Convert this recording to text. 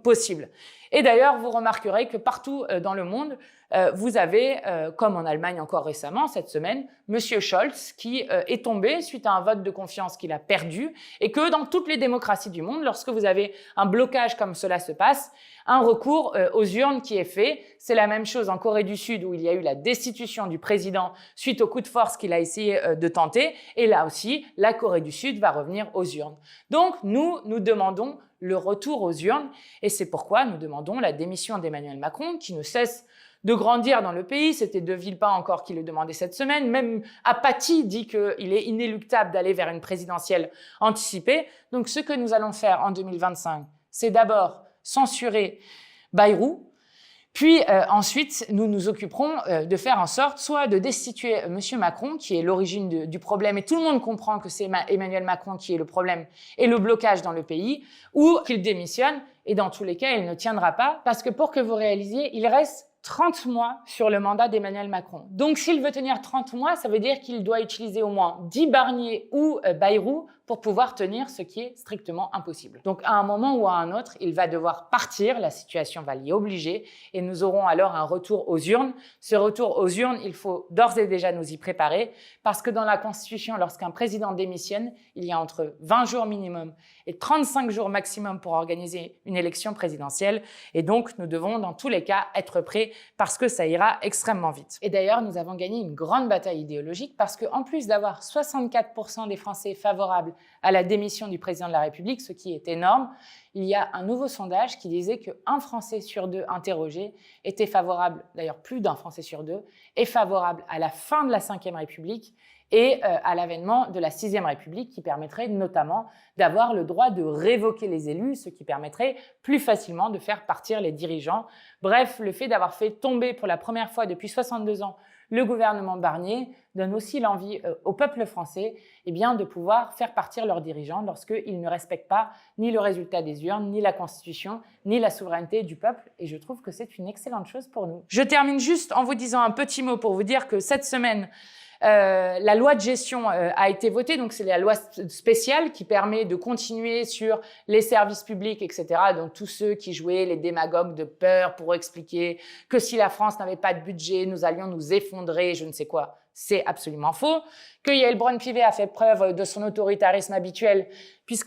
possible. Et d'ailleurs, vous remarquerez que partout dans le monde, vous avez, comme en Allemagne encore récemment, cette semaine, M. Scholz qui est tombé suite à un vote de confiance qu'il a perdu et que dans toutes les démocraties du monde, lorsque vous avez un blocage comme cela se passe, un recours aux urnes qui est fait. C'est la même chose en Corée du Sud où il y a eu la destitution du président suite au coup de force qu'il a essayé de tenter. Et là aussi, la Corée du Sud va revenir aux urnes. Donc, nous demandons le retour aux urnes et c'est pourquoi nous demandons la démission d'Emmanuel Macron qui ne cesse de grandir dans le pays. C'était De Villepin encore qui le demandait cette semaine. Même Apathy dit qu'il est inéluctable d'aller vers une présidentielle anticipée. Donc, ce que nous allons faire en 2025, c'est d'abord censurer Bayrou, puis ensuite, nous nous occuperons de faire en sorte soit de destituer M. Macron, qui est l'origine du problème, et tout le monde comprend que c'est Emmanuel Macron qui est le problème et le blocage dans le pays, ou qu'il démissionne, et dans tous les cas, il ne tiendra pas, parce que pour que vous réalisiez, il reste 30 mois sur le mandat d'Emmanuel Macron. Donc, s'il veut tenir 30 mois, ça veut dire qu'il doit utiliser au moins 10 Barnier ou Bayrou pour pouvoir tenir ce qui est strictement impossible. Donc, à un moment ou à un autre, il va devoir partir, la situation va l'y obliger et nous aurons alors un retour aux urnes. Ce retour aux urnes, il faut d'ores et déjà nous y préparer parce que dans la Constitution, lorsqu'un président démissionne, il y a entre 20 jours minimum et 35 jours maximum pour organiser une élection présidentielle et donc nous devons dans tous les cas être prêts parce que ça ira extrêmement vite. Et d'ailleurs, nous avons gagné une grande bataille idéologique parce qu'en plus d'avoir 64% des Français favorables à la démission du président de la République, ce qui est énorme, il y a un nouveau sondage qui disait qu'un Français sur deux interrogé était favorable, d'ailleurs plus d'un Français sur deux, est favorable à la fin de la Ve République et à l'avènement de la Sixième République qui permettrait notamment d'avoir le droit de révoquer les élus, ce qui permettrait plus facilement de faire partir les dirigeants. Bref, le fait d'avoir fait tomber pour la première fois depuis 62 ans le gouvernement Barnier donne aussi l'envie au peuple français de pouvoir faire partir leurs dirigeants lorsqu'ils ne respectent pas ni le résultat des urnes, ni la Constitution, ni la souveraineté du peuple. Et je trouve que c'est une excellente chose pour nous. Je termine juste en vous disant un petit mot pour vous dire que cette semaine, la loi de gestion a été votée, donc c'est la loi spéciale qui permet de continuer sur les services publics, etc. Donc tous ceux qui jouaient les démagogues de peur pour expliquer que si la France n'avait pas de budget, nous allions nous effondrer, je ne sais quoi, c'est absolument faux. Que Yael Braun-Pivet a fait preuve de son autoritarisme habituel, puisque